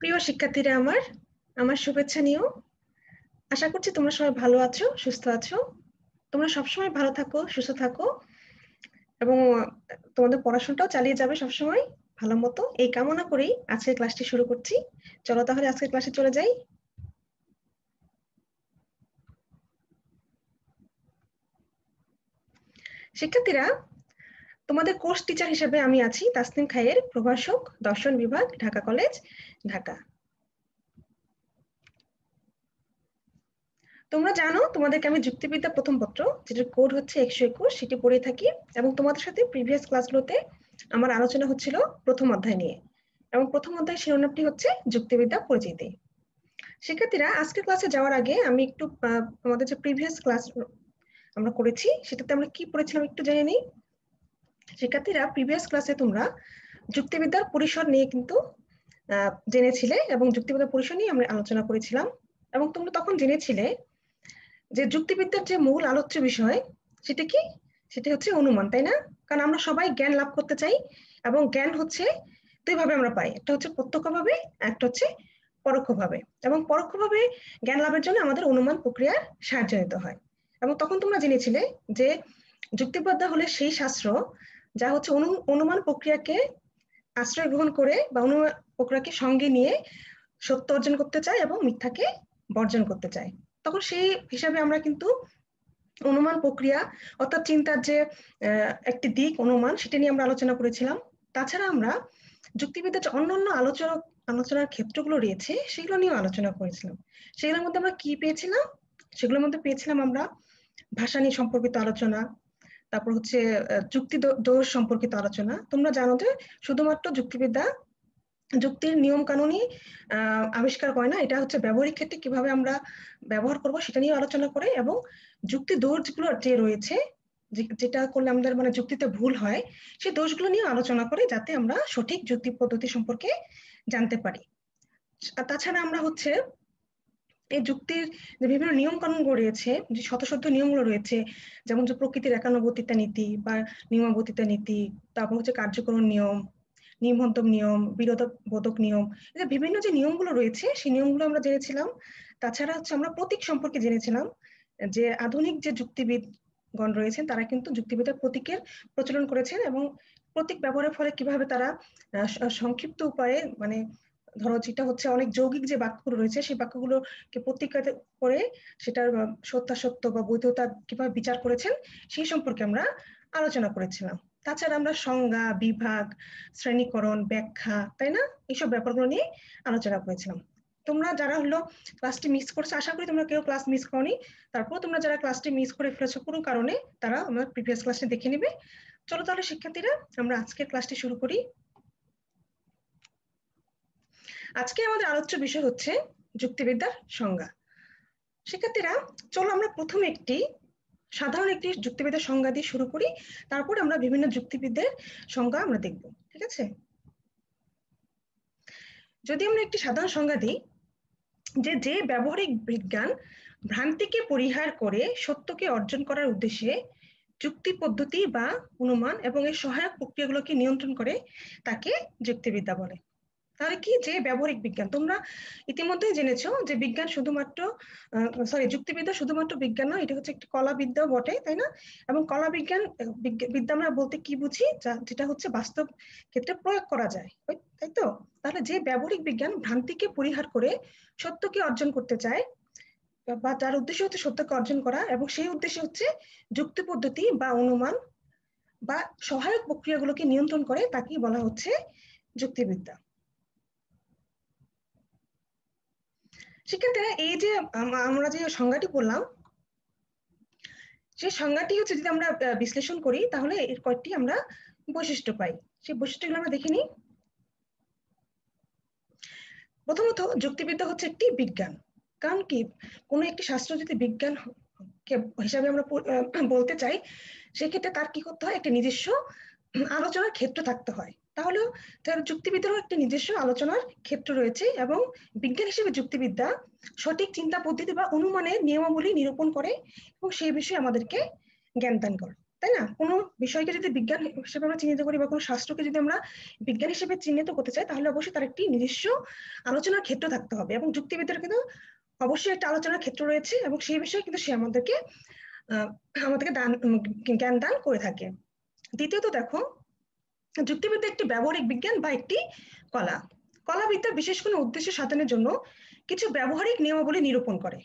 প্রিয় শিক্ষার্থীরা আমার আমার শুভেচ্ছা নিও। আশা করছি তোমরা সবাই ভালো আছো, সুস্থ আছো। তোমরা সবসময় ভালো থাকো, সুস্থ থাকো এবং তোমাদের পড়াশোনাটাও চালিয়ে যাবে সবসময় ভালো মতো। এই কামনা করেই আজকের ক্লাসটি শুরু করছি। চলো তাহলে আজকের ক্লাসে চলে যাই। শিক্ষার্থীরা, তোমাদের কোর্স টিচার হিসেবে আমি আছি তাসনিম খায়ের, প্রভাষক, দর্শন বিভাগ, ঢাকা কলেজ, ঢাকা। তোমরা জানো তোমাদেরকে আমি যুক্তিবিদ্যা প্রথম পত্র, যেটার কোড হচ্ছে 121, সেটি পড়ে থাকি এবং তোমাদের সাথে প্রিভিয়াস ক্লাসগুলোতে আমার আলোচনা হচ্ছিল প্রথম অধ্যায় নিয়ে এবং প্রথম অধ্যায় শিরোনামটি হচ্ছে যুক্তিবিদ্যা পরিচিতি। শিক্ষার্থীরা, আজকের ক্লাসে যাওয়ার আগে আমি একটু আমাদের যে প্রিভিয়াস ক্লাস আমরা করেছি সেটাতে আমরা কি পড়েছিলাম একটু জেনে নিই। শিক্ষার্থীরা, প্রিভিয়াস ক্লাসে তোমরা যুক্তিবিদ্যার পরিসর নিয়ে কিন্তু জেনেছিলে এবং যুক্তিবিদ্যার পরিসর নিয়ে আমরা আলোচনা করেছিলাম এবং তোমরা তখন জেনেছিলে যে যুক্তিবিদ্যার যে মূল আলোচ্য বিষয় সেটা কি, সেটা হচ্ছে অনুমান, তাই না? কারণ আমরা সবাই জ্ঞান লাভ করতে চাই এবং জ্ঞান হচ্ছে দুইভাবে আমরা পাই, একটা হচ্ছে প্রত্যক্ষভাবে, একটা হচ্ছে পরোক্ষভাবে। এবং পরোক্ষভাবে জ্ঞান লাভের জন্য আমাদের অনুমান প্রক্রিয়ার সাহায্য নিতে হয়। এবং তখন তোমরা জেনেছিলে যে যুক্তিবিদ্যা হলে সেই শাস্ত্র যা হচ্ছে অনুমান প্রক্রিয়াকে আশ্রয় গ্রহণ করে বা অনুমান প্রক্রিয়াকে সঙ্গে নিয়ে সত্য অর্জন করতে চায় এবং মিথ্যাকে বর্জন করতে চায়। তখন সেই হিসাবে আমরা কিন্তু অনুমান প্রক্রিয়া অর্থাৎ চিন্তার যে একটি দিক অনুমান, সেটা নিয়ে আমরা আলোচনা করেছিলাম। তাছাড়া আমরা যুক্তিবিদ্যার যে অন্যান্য আলোচনার ক্ষেত্রগুলো রয়েছে সেগুলো নিয়েও আলোচনা করেছিলাম। সেগুলোর মধ্যে আমরা কি পেয়েছিলাম? সেগুলোর মধ্যে পেয়েছিলাম আমরা ভাষা নিয়ে সম্পর্কিত আলোচনা, তারপর হচ্ছে যুক্তি দোষ সম্পর্কিত আলোচনা। তোমরা জানো যে শুধুমাত্র যুক্তিবিদ্যা যুক্তির নিয়ম কানুনই আবিষ্কার করে না, এটা হচ্ছে ব্যবহারিক ক্ষেত্রে কিভাবে আমরা ব্যবহার করব সেটা নিয়ে আলোচনা করে এবং যুক্তি দোষগুলো যে রয়েছে, যেটা করলে আমাদের মানে যুক্তিতে ভুল হয়, সেই দোষগুলো নিয়ে আলোচনা করে যাতে আমরা সঠিক যুক্তি পদ্ধতি সম্পর্কে জানতে পারি। তাছাড়া আমরা হচ্ছে এই যুক্তির যে বিভিন্ন নিয়ম কানুন রয়েছে, যে শত শত নিয়মগুলো রয়েছে, যেমন যে প্রকৃতির একান্নবর্তিতা নীতি বা নিয়মাবর্তিতা নীতি, তারপর হচ্ছে কার্যকরণ নিয়ম, নিবন্ধক নিয়ম, বিরোধবোধক নিয়ম, এই বিভিন্ন যে নিয়মগুলো রয়েছে সেই নিয়মগুলো আমরা জেনেছিলাম। তাছাড়া হচ্ছে আমরা প্রতীক সম্পর্কে জেনেছিলাম, যে আধুনিক যে যুক্তিবিদগণ রয়েছেন তারা কিন্তু যুক্তিবিদ্যার প্রতীকের প্রচলন করেছেন এবং প্রতীক ব্যবহারের ফলে কিভাবে তারা সংক্ষিপ্ত উপায়ে মানে ধরো যেটা হচ্ছে অনেক যৌগিক যে বাক্যগুলো রয়েছে সেই বাক্যগুলোকে প্রতীক করে সেটার সত্যাসত্য বা বৈধতা কিভাবে বিচার করেছেন সেই সম্পর্কে আমরা আলোচনা করেছিলাম। তাছাড়া আমরা সংজ্ঞা, বিভাগ, শ্রেণীকরণ, ব্যাখ্যা, তাই না, এইসব ব্যাপারগুলো নিয়ে আলোচনা করেছিলাম। তোমরা যারা হলো ক্লাসটি মিস করছো, আশা করি তোমরা কেউ ক্লাস মিস করনি। তারপর তোমরা যারা ক্লাসটি মিস করে ফেলেছো কোনো কারণে, তারা আমার প্রিভিয়াস ক্লাসটি দেখে নিবে। চলো তাহলে শিক্ষার্থীরা, আমরা আজকের ক্লাসটি শুরু করি। আজকে আমাদের আলোচ্য বিষয় হচ্ছে যুক্তিবিদ্যার সংজ্ঞা। শিক্ষার্থীরা, চলো আমরা প্রথমে সাধারণ একটি যুক্তিবিদ্যার সংজ্ঞা দিয়ে শুরু করি, তারপর আমরা বিভিন্ন যুক্তিবিদ্যার সংজ্ঞা আমরা দেখব, ঠিক আছে? যদি আমরা একটি সাধারণ সংজ্ঞা দিই, যে ব্যবহারিক বিজ্ঞান ভ্রান্তিকে পরিহার করে সত্যকে অর্জন করার উদ্দেশ্যে যুক্তি পদ্ধতি বা অনুমান এবং এর সহায়ক প্রক্রিয়াগুলোকে নিয়ন্ত্রণ করে, তাকে যুক্তিবিদ্যা বলে। তাহলে কি, যে ব্যবহারিক বিজ্ঞান, তোমরা ইতিমধ্যেই জেনেছো যে বিজ্ঞান শুধুমাত্র যুক্তিবিদ্যা শুধুমাত্র বিজ্ঞান নয়, এটা হচ্ছে একটি কলা বিদ্যাও বটে, তাই না? এবং কলা বিদ্যা আমরা বলতে কি বুঝি, যেটা হচ্ছে বাস্তব ক্ষেত্রে প্রয়োগ করা যায়, তাই তো? তাহলে যে ব্যবহারিক বিজ্ঞান ভ্রান্তিকে পরিহার করে সত্যকে অর্জন করতে চায় বা তার উদ্দেশ্য হচ্ছে সত্যকে অর্জন করা এবং সেই উদ্দেশ্যে হচ্ছে যুক্তি পদ্ধতি বা অনুমান বা সহায়ক প্রক্রিয়াগুলোকে নিয়ন্ত্রণ করে, তাকেই বলা হচ্ছে যুক্তিবিদ্যা। শিক্ষার্থীরা, এই যে আমরা যে সংজ্ঞাটি বললাম, সেই সংজ্ঞাটি হচ্ছে যদি আমরা বিশ্লেষণ করি তাহলে এর কয়েকটি আমরা বৈশিষ্ট্য পাই। সেই বৈশিষ্ট্যগুলো আমরা দেখে নিই। প্রথমত, যুক্তিবিদ্যা হচ্ছে একটি বিজ্ঞান। কারণ কি, কোনো একটি শাস্ত্র যদি বিজ্ঞান হিসাবে আমরা বলতে চাই, সেক্ষেত্রে তার কি করতে হয়, একটা নিজস্ব আলোচনার ক্ষেত্র থাকতে হয়। তাহলেও তার যুক্তিবিদ্যারও একটি নিজস্ব আলোচনার ক্ষেত্র রয়েছে এবং বিজ্ঞান হিসেবে যুক্তিবিদ্যা সঠিক চিন্তা পদ্ধতি বা অনুমানের নিয়মাবলী নিরূপণ করে এবং সেই বিষয়ে আমাদেরকে জ্ঞান দান করে। তাই না? কোনো বিষয়কে যদি বিজ্ঞান হিসেবে আমরা চিহ্নিত করি বা কোনো শাস্ত্রকে যদি আমরা বিজ্ঞান হিসেবে চিহ্নিত করতে চাই, তাহলে অবশ্যই তার একটি নিজস্ব আলোচনার ক্ষেত্র থাকতে হবে, এবং যুক্তিবিদ্যার কিন্তু অবশ্যই একটা আলোচনার ক্ষেত্র রয়েছে, এবং সেই বিষয়ে কিন্তু সে আমাদেরকে জ্ঞান দান করে থাকে। দ্বিতীয়ত দেখো, যুক্তিবিদ্যা একটি ব্যবহারিক বিজ্ঞান বা একটি কলা। কলাবিদ্যা বিশেষ কোনো উদ্দেশ্য সাধনের জন্য কিছু ব্যবহারিক নিয়মাবলী নিরূপণ করে,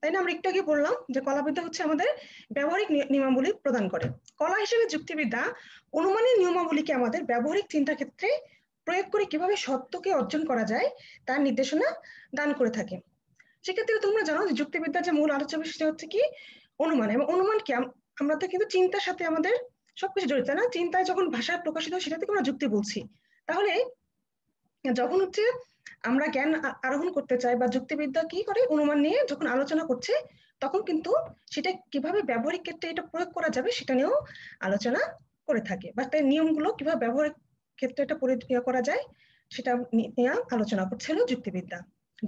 তাই না? আমরা একটু আগে বললাম যে কলাবিদ্যা হচ্ছে আমাদের ব্যবহারিক নিয়মাবলী প্রদান করে। কলা হিসেবে যুক্তিবিদ্যা অনুমানের নিয়মাবলীকে আমাদের ব্যবহারিক চিন্তা ক্ষেত্রে প্রয়োগ করে কিভাবে সত্যকে অর্জন করা যায় তার নির্দেশনা দান করে থাকে। সেক্ষেত্রে তোমরা জানো যে যুক্তিবিদ্যার যে মূল আলোচ্য বিষয় হচ্ছে কি অনুমান, এবং অনুমান কি আমরা তো কিন্তু চিন্তার সাথে আমাদের সবকিছু জড়িত না, চিন্তায় যখন ভাষায় প্রকাশিত হয় সেটা থেকে আমরা যুক্তি বলছি। তাহলে যখন হচ্ছে আমরা জ্ঞান আরোহণ করতে চাই বা যুক্তিবিদ্যা কি করে অনুমান নিয়ে যখন আলোচনা করছে, তখন কিন্তু সেটা কিভাবে ব্যবহারিক ক্ষেত্রে এটা প্রয়োগ করা যাবে সেটা নিয়েও আলোচনা করে থাকে, বা তার নিয়মগুলো কিভাবে ব্যবহারিক ক্ষেত্রে এটা প্রয়োগ করা যায় সেটা নিয়ে আলোচনা করছিল যুক্তিবিদ্যা।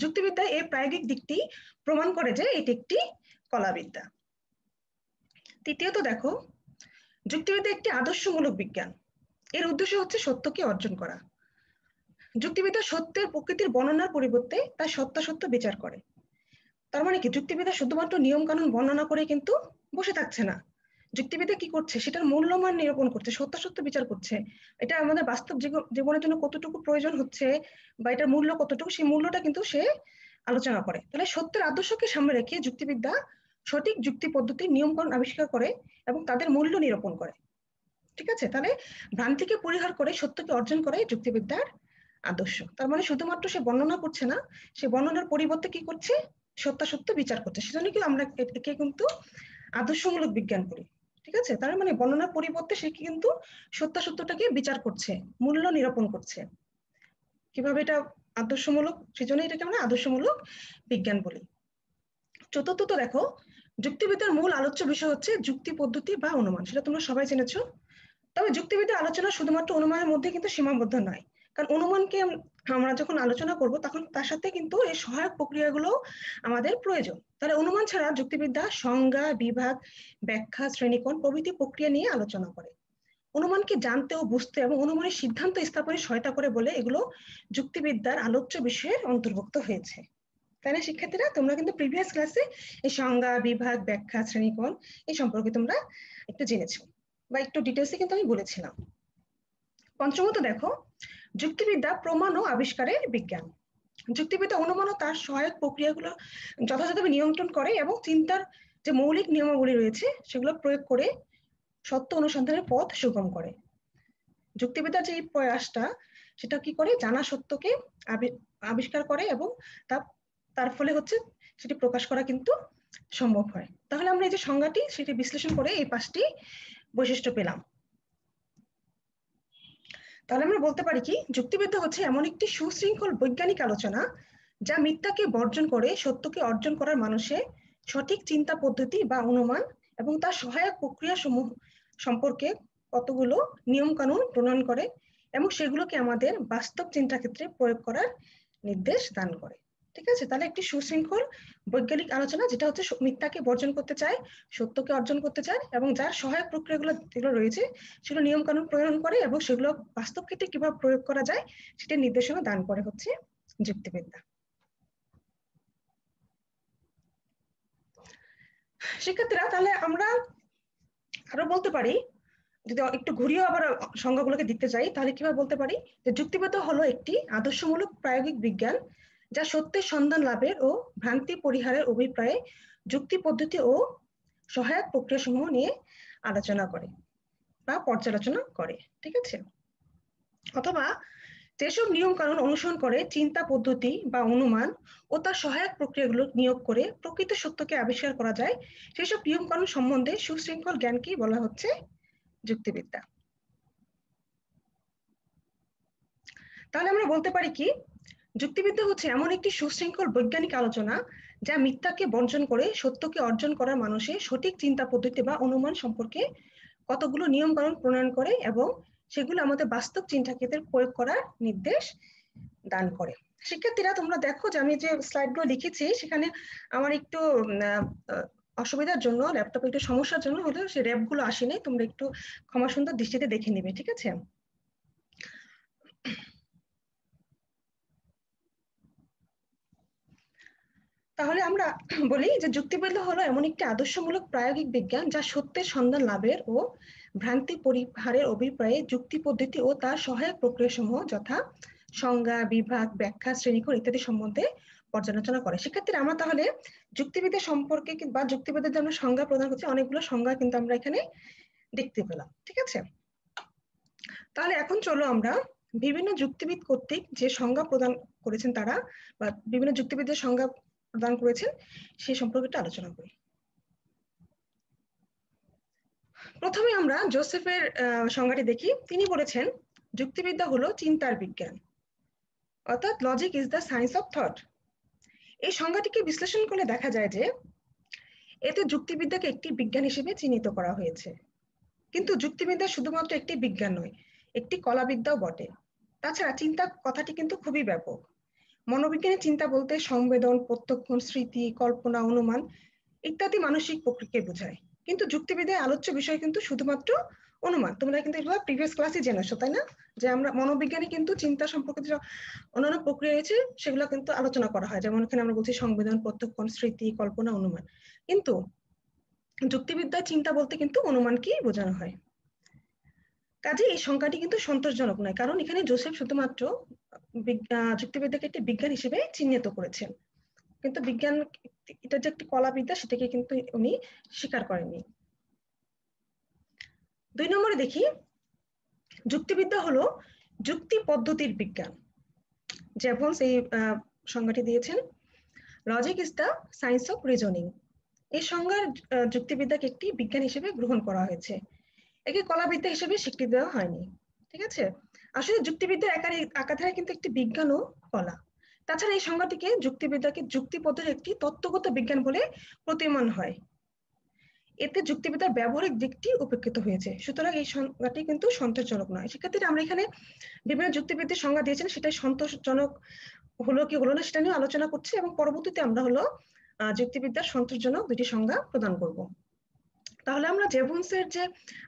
যুক্তিবিদ্যা এই প্রায়োগিক দিকটি প্রমাণ করে যে এটি একটি কলাবিদ্যা। তৃতীয়ত দেখো, যুক্তিবিদ্যা একটি আদর্শমূলক বিজ্ঞান। এর উদ্দেশ্য হচ্ছে সত্যকে অর্জন করা। যুক্তিবিদ্যা সত্যের প্রকৃতির বর্ণনার পরিবর্তে তার সত্যাসত্য বিচার করে। তার মানে কি, যুক্তিবিদ্যা শুধুমাত্র নিয়ম কানুন বর্ণনা করে কিন্তু বসে থাকছে না। যুক্তিবিদ্যা কি করছে, সেটার মূল্যমান নিরূপণ করছে, সত্যাসত্য বিচার করছে। এটা আমাদের বাস্তব জীবনের জন্য কতটুকু প্রয়োজন হচ্ছে বা এটার মূল্য কতটুকু, সেই মূল্যটা কিন্তু সে আলোচনা করে। তাহলে সত্যের আদর্শকে সামনে রেখে যুক্তিবিদ্যা সঠিক যুক্তি পদ্ধতি নিয়ম কানুন আবিষ্কার করে এবং তাদের মূল্য নিরূপণ করে। ঠিক আছে? তাহলে ভ্রান্তিকে পরিহার করে সত্যকে অর্জন করে যুক্তিবিদ্যার আদর্শ। তার মানে শুধুমাত্র সে বর্ণনা করছে না, সে বর্ণনার পরিবর্তে কি করছে, সত্যাসত্য বিচার করছে। সেজন্য কি আমরা একে কিন্তু আদর্শমূলক বিজ্ঞান বলি। ঠিক আছে? তার মানে বর্ণনার পরিবর্তে সে কিন্তু সত্যাসত্যটাকে বিচার করছে, মূল্য নিরূপণ করছে। কিভাবে এটা আদর্শমূলক, সেজন্য এটাকে আমরা আদর্শমূলক বিজ্ঞান বলি। চতুর্থত দেখো, যুক্তিবিদ্যার মূল আলোচ্য বিষয় হচ্ছে যুক্তি পদ্ধতি বা অনুমান। সেটা তোমরা সবাই জেনেছো। তবে যুক্তিবিদ্যার আলোচনা শুধুমাত্র অনুমানের মধ্যে কিন্তু সীমাবদ্ধ নয়, কারণ অনুমানকে আমরা যখন আলোচনা করব তখন তার সাথে কিন্তু এই সহায়ক প্রক্রিয়াগুলো আমাদের প্রয়োজন। তাহলে অনুমান ছাড়া যুক্তিবিদ্যা সংজ্ঞা, বিভাগ, ব্যাখ্যা, শ্রেণীকোণ প্রভৃতি প্রক্রিয়া নিয়ে আলোচনা করে। অনুমানকে জানতে ও বুঝতে এবং অনুমানের সিদ্ধান্ত স্থাপনে সহায়তা করে বলে এগুলো যুক্তিবিদ্যার আলোচ্য বিষয়ের অন্তর্ভুক্ত হয়েছে। তাই না শিক্ষার্থীরা? তোমরা কিন্তু প্রিভিয়াস ক্লাসে এই সংজ্ঞা, বিভাগ, ব্যাখ্যা, শ্রেণীকোণ এই সম্পর্কে তোমরা একটু জেনেছো, বা একটু ডিটেলসে কিন্তু আমি বলেছিলাম। পঞ্চমত দেখো, যুক্তিবিদ্যা প্রমাণ ও আবিষ্কারের বিজ্ঞান। যুক্তিবিদ্যা অনুমান ও তার সহায়ক প্রক্রিয়াগুলো যথাযথভাবে নিয়ন্ত্রণ করে এবং চিন্তার যে মৌলিক নিয়মাবলী রয়েছে সেগুলো প্রয়োগ করে সত্য অনুসন্ধানের পথ সুগম করে। যুক্তিবিদ্যার যে প্রয়াসটা, সেটা কি করে, জানা সত্যকে আবিষ্কার করে এবং তার ফলে হচ্ছে সেটি প্রকাশ করা কিন্তু সম্ভব হয়। তাহলে আমরা এই যে সংজ্ঞাটি সেটি বিশ্লেষণ করে এই 5টি বৈশিষ্ট্য পেলাম। তাহলে আমরা বলতে পারি কি, যুক্তিবিদ্যা হচ্ছে এমন একটি সুশৃঙ্খল বৈজ্ঞানিক আলোচনা যা মিথ্যাকে বর্জন করে সত্যকে অর্জন করার মানুষের সঠিক চিন্তা পদ্ধতি বা অনুমান এবং তার সহায়ক প্রক্রিয়া সমূহ সম্পর্কে কতগুলো নিয়ম কানুন প্রণয়ন করে এবং সেগুলোকে আমাদের বাস্তব চিন্তা ক্ষেত্রে প্রয়োগ করার নির্দেশ দান করে। ঠিক আছে? তাহলে একটি সুশৃঙ্খল বৈজ্ঞানিক আলোচনা যেটা হচ্ছে মিথ্যাকে বর্জন করতে চায়, সত্যকে অর্জন করতে চায়, এবং যার সহায়ক প্রক্রিয়াগুলো যেগুলো রয়েছে সেগুলো নিয়ম কানুন প্রণয়ন করে এবং সেগুলো বাস্তব ক্ষেত্রে কিভাবে প্রয়োগ করা যায় সেটা নির্দেশনা দান করে হচ্ছে যুক্তিবিদ্যা। শিক্ষার্থীরা, তাহলে আমরা আরো বলতে পারি, যদি একটু ঘুরিয়ে আবার সংজ্ঞাগুলোকে দিতে চাই, তাহলে কিভাবে বলতে পারি যে যুক্তিবিদ্যা হলো একটি আদর্শমূলক প্রায়োগিক বিজ্ঞান যা সত্যের সন্ধান লাভের ও ভ্রান্তি পরিহারের অভিপ্রায়ে যুক্তি পদ্ধতি ও সহায়ক প্রক্রিয়া সমূহ নিয়ে আলোচনা করে বা পর্যালোচনা করে। ঠিক আছে? অথবা যেসব নিয়ম কানুন অনুসরণ করে চিন্তা পদ্ধতি বা অনুমান ও তার সহায়ক প্রক্রিয়াগুলো নিয়োগ করে প্রকৃত সত্যকে আবিষ্কার করা যায়, সেসব নিয়ম কানুন সম্বন্ধে সুশৃঙ্খল জ্ঞানকেই বলা হচ্ছে যুক্তিবিদ্যা। তাহলে আমরা বলতে পারি কি, যুক্তিবিদ্যা হচ্ছে এমন একটি সুশৃঙ্খল বৈজ্ঞানিক আলোচনা যা মিথ্যাকে বর্জন করে সত্যকে অর্জন করার মানুষের সঠিক চিন্তা পদ্ধতি বা অনুমান সম্পর্কে কতগুলো নিয়ম কানুন প্রণয়ন করে এবং সেগুলো আমাদের বাস্তব চিন্তা ক্ষেত্রে প্রয়োগ করার নির্দেশ দান করে। শিক্ষার্থীরা, তোমরা দেখো যে আমি যে স্লাইডগুলো লিখেছি সেখানে আমার একটু অসুবিধার জন্য, ল্যাপটপে একটু সমস্যার জন্য হলেও সেই র্যাপগুলো আসেনি, তোমরা একটু ক্ষমা সুন্দর দৃষ্টিতে দেখে নিবে, ঠিক আছে? তাহলে আমরা বলি যে যুক্তিবিদ্যা হলো এমন একটি আদর্শমূলক প্রায়োগিক বিজ্ঞান যা সত্যের সন্ধান লাভের ও ভ্রান্তি পরিহারের অভিপ্রায়ে যুক্তি পদ্ধতি ও তার সহায়ক প্রক্রিয়াসমূহ যথা সংজ্ঞা, বিভাগ, ব্যাখ্যা, শ্রেণীকরণ ইত্যাদি সম্বন্ধে পর্যালোচনা করে। শিক্ষার্থীরা, আমরা তাহলে যুক্তিবিদ্যা সম্পর্কে বা যুক্তিবিদ্যার যে আমরা সংজ্ঞা প্রদান করছি, অনেকগুলো সংজ্ঞা কিন্তু আমরা এখানে দেখতে পেলাম, ঠিক আছে? তাহলে এখন চলো আমরা বিভিন্ন যুক্তিবিদ কর্তৃক যে সংজ্ঞা প্রদান করেছেন তারা, বা বিভিন্ন যুক্তিবিদের সংজ্ঞা প্রদান করেছেন, সেই সম্পর্কে আলোচনা করি। প্রথমে আমরা জোসেফের সংজ্ঞাটি দেখি। তিনি বলেছেন যুক্তিবিদ্যা হলো চিন্তার বিজ্ঞান, অর্থাৎ logic is the science of thought. এই সংজ্ঞাটিকে বিশ্লেষণ করলে দেখা যায় যে এতে যুক্তিবিদ্যাকে একটি বিজ্ঞান হিসেবে চিহ্নিত করা হয়েছে। কিন্তু যুক্তিবিদ্যা শুধুমাত্র একটি বিজ্ঞান নয়, একটি কলাবিদ্যাও বটে। তাছাড়া চিন্তা কথাটি কিন্তু খুবই ব্যাপক। মনোবিজ্ঞানের চিন্তা বলতে সংবেদন, প্রত্যক্ষণ, স্মৃতি, কল্পনা, অনুমান ইত্যাদি মানসিক প্রক্রিয়াকে বোঝায়। কিন্তু যুক্তিবিদ্যায় আলোচ্য বিষয় কিন্তু শুধুমাত্র অনুমান। তোমরা কিন্তু এগুলো প্রিভিয়াস ক্লাসে জেনেছো, তাই না? যে আমরা মনোবিজ্ঞানে কিন্তু চিন্তা সম্পর্কিত যে অন্যান্য প্রক্রিয়া রয়েছে সেগুলো কিন্তু আলোচনা করা হয়, যেমন এখানে আমরা বলছি সংবেদন, প্রত্যক্ষণ, স্মৃতি, কল্পনা, অনুমান। কিন্তু যুক্তিবিদ্যায় চিন্তা বলতে কিন্তু অনুমানকেই বোঝানো হয়। কাজে এই সংখ্যাটি কিন্তু সন্তোষজনক নয়, কারণ এখানে জোসেফ শুধুমাত্র যুক্তিবিদ্যাকে একটি বিজ্ঞান হিসেবে চিহ্নিত করেছেন, কিন্তু বিজ্ঞান এটা যে একটি কলাবিদ্যা সেটাকে কিন্তু উনি স্বীকার করেননি। 2 নম্বরে দেখি, যুক্তিবিদ্যা হলো যুক্তি পদ্ধতির বিজ্ঞান। জেভন্স এই সংজ্ঞাটি দিয়েছেন, logic is the science of reasoning. এই সংজ্ঞার যুক্তিবিদ্যাকে একটি বিজ্ঞান হিসেবে গ্রহণ করা হয়েছে, একে কলাবিদ্যা হিসেবে স্বীকৃতি দেওয়া হয়নি, ঠিক আছে? আসলে যুক্তিবিদ্যার একাধারে কিন্তু একটি বিজ্ঞান ও কলা। তাছাড়া এই সংজ্ঞাটিকে যুক্তিবিদ্যাকে যুক্তি পদ্ধতির একটি তত্ত্বগত বিজ্ঞান বলে প্রতীয়মান হয়। এতে যুক্তিবিদ্যার ব্যবহারিক দিকটি উপেক্ষিত হয়েছে, সুতরাং এই সংজ্ঞাটি কিন্তু সন্তোষজনক নয়। শিক্ষার্থীরা, আমরা এখানে বিভিন্ন যুক্তিবিদ্যার সংজ্ঞা দিয়েছেন, সেটাই সন্তোষজনক হলো কি হলো না সেটা নিয়ে আলোচনা করছি, এবং পরবর্তীতে আমরা হলো যুক্তিবিদ্যার সন্তোষজনক দুটি সংজ্ঞা প্রদান করব। তাহলে আমরা জেভন্সের যে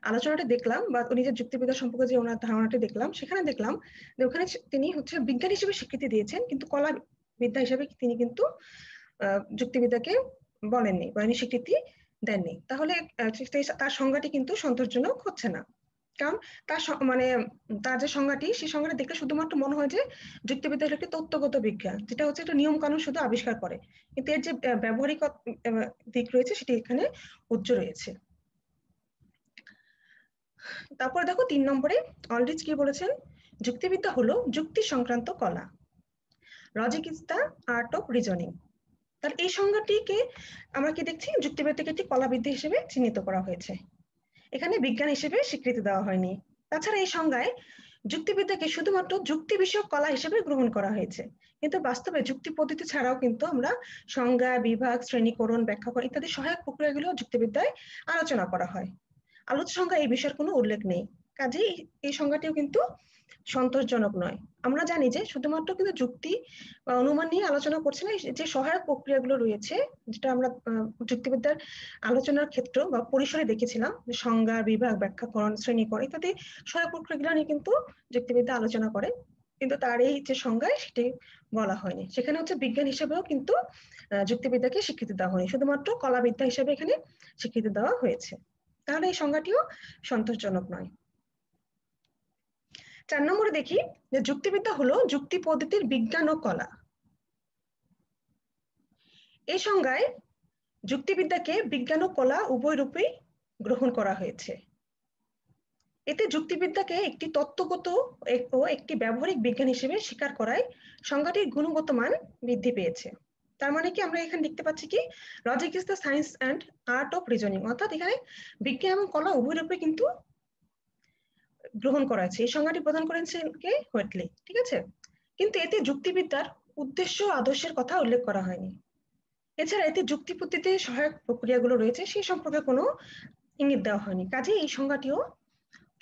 আলোচনাটা দেখলাম, বা উনি যে যুক্তিবিদ্যা সম্পর্কে যে ওনার ধারণাটি দেখলাম, সেখানে দেখলাম যে ওখানে তিনি হচ্ছে বিজ্ঞান হিসেবে স্বীকৃতি দিয়েছেন, কিন্তু কলা বিদ্যা হিসেবে তিনি কিন্তু যুক্তিবিদ্যাকে বলেননি বা উনি স্বীকৃতি দেননি। তাহলে তার সংজ্ঞাটি কিন্তু সন্তোষজনক হচ্ছে না, কারণ তার মানে তার যে সংজ্ঞাটি, সেই সংজ্ঞাটি দেখলে শুধুমাত্র মনে হয় যে যুক্তিবিদ্যা হলো একটি তত্ত্বগত বিজ্ঞান, যেটা হচ্ছে একটা নিয়ম কানুন শুধু আবিষ্কার করে, কিন্তু এর যে ব্যবহারিক দিক রয়েছে সেটি এখানে উজ্জ্ব রয়েছে। তারপরে দেখো 3 নম্বরে অলরিচ কি বলেছেন, যুক্তিবিদ্যা হলো যুক্তি সংক্রান্ত কলা, logic is the art of reasoning. তাহলে এই সংজ্ঞাটিকে আমরা কি দেখছি, যুক্তিবিদ্যাকে একটি কলাবিদ্যা হিসেবে চিহ্নিত করা হয়েছে, এখানে বিজ্ঞান হিসেবে স্বীকৃতি দেওয়া হয়নি। তাছাড়া এই সংজ্ঞায় যুক্তিবিদ্যাকে শুধুমাত্র যুক্তি বিষয়ক কলা হিসেবে গ্রহণ করা হয়েছে, কিন্তু বাস্তবে যুক্তি পদ্ধতি ছাড়াও কিন্তু আমরা সংজ্ঞা, বিভাগ, শ্রেণীকরণ, ব্যাখ্যাকরণ ইত্যাদি সহায়ক প্রক্রিয়াগুলো যুক্তিবিদ্যায় আলোচনা করা হয়। আলোচ্য সংজ্ঞা এই বিষয়ের কোনো উল্লেখ নেই, কাজেই এই সংজ্ঞাটিও কিন্তু সন্তোষজনক নয়। আমরা জানি যে শুধুমাত্র কিন্তু যুক্তি বা অনুমান নিয়ে আলোচনা করছি না, যে সহায়ক প্রক্রিয়াগুলো রয়েছে, যেটা আমরা যুক্তিবিদ্যার আলোচনার ক্ষেত্র বা পরিসরে দেখেছিলাম, সংজ্ঞা, বিভাগ, ব্যাখ্যাকরণ, শ্রেণীকরণ ইত্যাদি সহায়ক প্রক্রিয়াগুলো নিয়ে কিন্তু যুক্তিবিদ্যা আলোচনা করে, কিন্তু তার এই যে সংজ্ঞায় সেটি বলা হয়নি। সেখানে হচ্ছে বিজ্ঞান হিসেবেও কিন্তু যুক্তিবিদ্যাকে স্বীকৃতি দেওয়া হয়নি, শুধুমাত্র কলাবিদ্যা হিসেবে এখানে স্বীকৃতি দেওয়া হয়েছে। তাহলে এই সংজ্ঞাটিও সন্তোষজনক নয়। 4 নম্বরে দেখি যে যুক্তিবিদ্যা হলো যুক্তি পদ্ধতির বিজ্ঞান ও কলা। এই সংজ্ঞায় যুক্তিবিদ্যাকে বিজ্ঞান ও কলা উভয় রূপেই গ্রহণ করা হয়েছে। এতে যুক্তিবিদ্যাকে একটি তত্ত্বগত ও একটি ব্যবহারিক বিজ্ঞান হিসেবে স্বীকার করায় সংজ্ঞাটির গুণগত মান বৃদ্ধি পেয়েছে। তার মানে কি আমরা এখানে দেখতে পাচ্ছি কি, logic is the science and art of reasoning, অর্থাৎ এখানে বিজ্ঞান এবং কলা উভয় রূপে কিন্তু গ্রহণ করা হয়েছে। এই সংজ্ঞাটি প্রদান করেছেন কে? হোয়েটলি, ঠিক আছে? কিন্তু এতে যুক্তিবিদ্যার উদ্দেশ্য আদর্শের কথা উল্লেখ করা হয়নি। এছাড়া এতে যুক্তি পদ্ধতিতে সহায়ক প্রক্রিয়াগুলো রয়েছে সেই সম্পর্কে কোনো ইঙ্গিত দেওয়া হয়নি, কাজে এই সংজ্ঞাটিও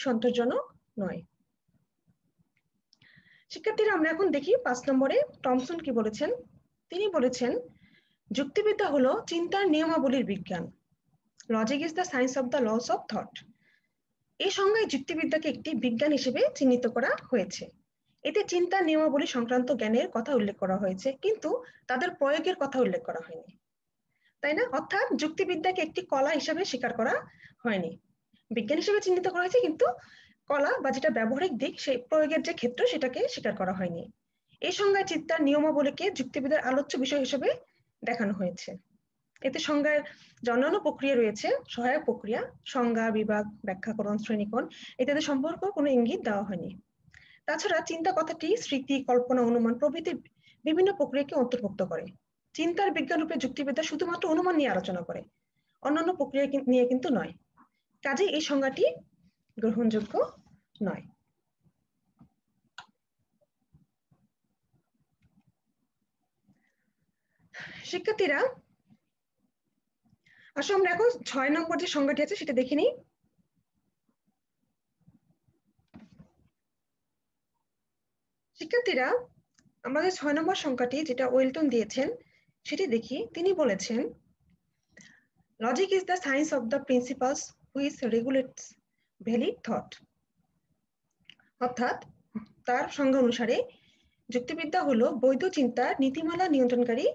সন্তোষজনক নয়। শিক্ষার্থীরা, আমরা এখন দেখি 5 নম্বরে টমসন কি বলেছেন। তিনি বলেছেন যুক্তিবিদ্যা হলো চিন্তার নিয়মাবলীর বিজ্ঞান, logic is the science of the laws of thought. এই সংজ্ঞায় যুক্তিবিদ্যাকে একটি বিজ্ঞান হিসেবে চিহ্নিত করা হয়েছে। এতে চিন্তার নিয়মাবলী সংক্রান্ত জ্ঞানের কথা উল্লেখ করা হয়েছে, কিন্তু তাদের প্রয়োগের কথা উল্লেখ করা হয়নি, তাই না? অর্থাৎ যুক্তিবিদ্যাকে একটি কলা হিসেবে স্বীকার করা হয়নি। বিজ্ঞান হিসেবে চিহ্নিত করা হয়েছে, কিন্তু কলা বা যেটা ব্যবহারিক দিক, সেই প্রয়োগের যে ক্ষেত্র, সেটাকে স্বীকার করা হয়নি। এই সংজ্ঞায় চিন্তার নিয়মাবলীকে যুক্তিবিদ্যার আলোচ্য বিষয় হিসেবে দেখানো হয়েছে। এতে সংজ্ঞার যে অন্যান্য প্রক্রিয়া রয়েছে, সহায়ক প্রক্রিয়া, সংজ্ঞা, বিভাগ, ব্যাখ্যাকরণ, শ্রেণীকরণ ইত্যাদি সম্পর্ক কোনো ইঙ্গিত দেওয়া হয়নি। তাছাড়া চিন্তা কথাটি স্মৃতি, কল্পনা, অনুমান প্রভৃতি বিভিন্ন প্রক্রিয়াকে অন্তর্ভুক্ত করে। চিন্তার বিজ্ঞান রূপে যুক্তিবিদ্যা শুধুমাত্র অনুমান নিয়ে আলোচনা করে, অন্যান্য প্রক্রিয়া নিয়ে কিন্তু নয়। কাজেই এই সংজ্ঞাটি গ্রহণযোগ্য নয়। শিক্ষার্থীরা, আসলে আমরা এখন 6 নম্বর যে সংজ্ঞাটি আছে সেটা দেখে নিই। শিক্ষার্থীরা, আমাদের 6 নম্বর সংখ্যাটি যেটা ওয়েলটন দিয়েছেন সেটি দেখি। তিনি বলেছেন, logic is the science of the principles which regulates valid thought. অর্থাৎ তার সংজ্ঞা অনুসারে যুক্তিবিদ্যা হলো বৈধ চিন্তার নীতিমালা নিয়ন্ত্রণকারী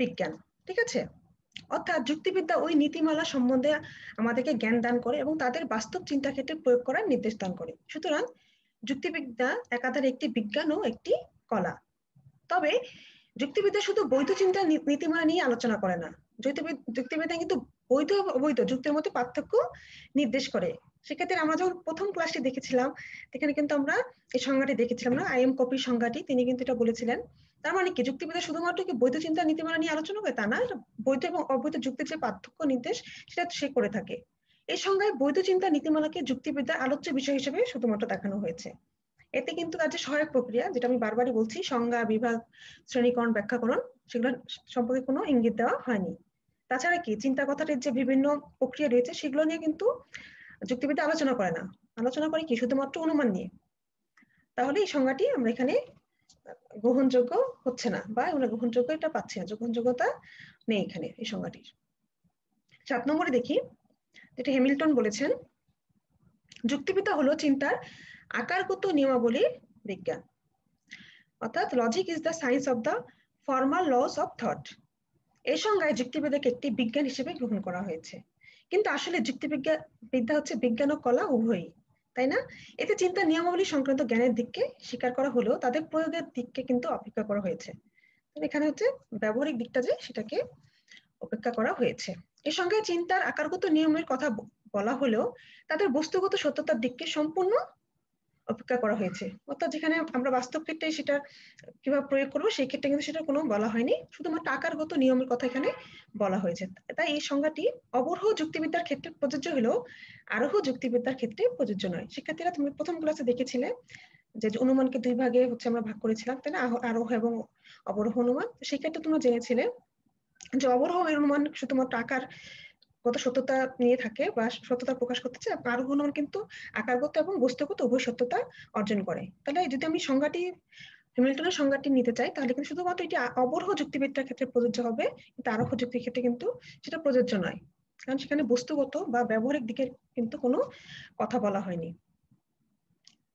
বিজ্ঞান। ঠিক আছে? অর্থাৎ যুক্তিবিদ্যা ওই নীতিমালা সম্বন্ধে আমাদেরকে জ্ঞান দান করে এবং তাদের বাস্তব চিন্তা ক্ষেত্রে প্রয়োগ করার নির্দেশ দান করে। সুতরাং যুক্তিবিদ্যা একাধারে একটি বিজ্ঞান ও একটি কলা। তবে যুক্তিবিদ্যা শুধু বৈধ চিন্তা নীতিমালা নিয়ে আলোচনা করে না। যুক্তিবিদ্যা কিন্তু বৈধ অবৈধ যুক্তির মধ্যে পার্থক্য নির্দেশ করে। সেক্ষেত্রে আমরা যখন প্রথম ক্লাসটি দেখেছিলাম, সেখানে কিন্তু আমরা এই সংজ্ঞাটি দেখেছিলাম না, আইএম কপির সংজ্ঞাটি। তিনি কিন্তু এটা বলেছিলেন। তার মানে কি যুক্তিবিদ্যা শুধুমাত্র কি বৈধ চিন্তা নীতিমালা নিয়ে আলোচনা করে তা না, বৈধ এবং অবৈধ যুক্তির যে পার্থক্য নির্দেশ সেটা সে করে থাকে। এই সংজ্ঞায় বৈধ চিন্তা নীতিমালাকে যুক্তিবিদ্যার আলোচ্য বিষয় হিসেবে শুধুমাত্র দেখানো হয়েছে। এতে কিন্তু তার যে সহায়ক প্রক্রিয়া, যেটা আমি বারবারই বলছি, সংজ্ঞা, বিভাগ, শ্রেণীকরণ, ব্যাখ্যাকরণ, সেগুলো সম্পর্কে কোনো ইঙ্গিত দেওয়া হয়নি। তাছাড়া কি চিন্তা কথাটির যে বিভিন্ন প্রক্রিয়া রয়েছে সেগুলো নিয়ে কিন্তু যুক্তিবিদ্যা আলোচনা করে না, আলোচনা করে কি শুধুমাত্র অনুমান নিয়ে। তাহলে এই সংজ্ঞাটি আমরা এখানে গ্রহণযোগ্য হচ্ছে না, বা আমরা গ্রহণযোগ্য এটা পাচ্ছি না, গ্রহণযোগ্যতা নেই এখানে এই সংজ্ঞাটির। 7 নম্বরে দেখি, যেটা হ্যামিল্টন বলেছেন, যুক্তিবিদ্যা হলো চিন্তার আকারগত নিয়মাবলীর বিজ্ঞান। অর্থাৎ logic is the science of the formal laws of thought. এই সংজ্ঞায় যুক্তিবিদ্যাকে একটি বিজ্ঞান হিসেবে গ্রহণ করা হয়েছে, কিন্তু আসলে যুক্তিবিদ্যা হচ্ছে বিজ্ঞান ও কলা উভয়ই, তাই না? এতে চিন্তার নিয়মাবলী সংক্রান্ত জ্ঞানের দিককে স্বীকার করা হলেও তাদের প্রয়োগের দিককে কিন্তু অপেক্ষা করা হয়েছে। এখানে হচ্ছে ব্যবহারিক দিকটা যে সেটাকে অপেক্ষা করা হয়েছে। এই সংজ্ঞায় চিন্তার আকারগত নিয়মের কথা বলা হলেও তাদের বস্তুগত সত্যতার দিককে সম্পূর্ণ অপেক্ষা করা হয়েছে। অর্থাৎ যেখানে আমরা বাস্তব ক্ষেত্রে সেটা কিভাবে প্রয়োগ করবো সেই ক্ষেত্রে কিন্তু সেটা কোনো বলা হয়নি, শুধুমাত্র আকারগত নিয়মের কথা এখানে বলা হয়েছে। তাই এই সংজ্ঞাটি অবরোহ যুক্তিবিদ্যার ক্ষেত্রে প্রযোজ্য হলেও আরোহ যুক্তিবিদ্যার ক্ষেত্রে প্রযোজ্য নয়। শিক্ষার্থীরা, তুমি প্রথম ক্লাসে দেখেছিলে যে অনুমানকে 2 ভাগে হচ্ছে আমরা ভাগ করেছিলাম, তাই না? আরোহ এবং অবরোহ অনুমান। সেই ক্ষেত্রে তোমরা জেনেছিলে যে অবরোহ অনুমান শুধুমাত্র আকার কত সত্যতা নিয়ে থাকে বা সত্যতা প্রকাশ করতে চায়, আরোহ অনুমান কিন্তু আকারগত এবং বস্তুগত উভয় সত্যতা অর্জন করে। তাহলে যদি আমি সংজ্ঞাটি, হ্যামিল্টনের সংজ্ঞাটি নিতে চাই, তাহলে কিন্তু শুধুমাত্র এটি অবরোহ যুক্তিবিদ্যার ক্ষেত্রে প্রযোজ্য হবে, কিন্তু আরোহ যুক্তির ক্ষেত্রে কিন্তু সেটা প্রযোজ্য নয়, কারণ সেখানে বস্তুগত বা ব্যবহারিক দিকের কিন্তু কোনো কথা বলা হয়নি।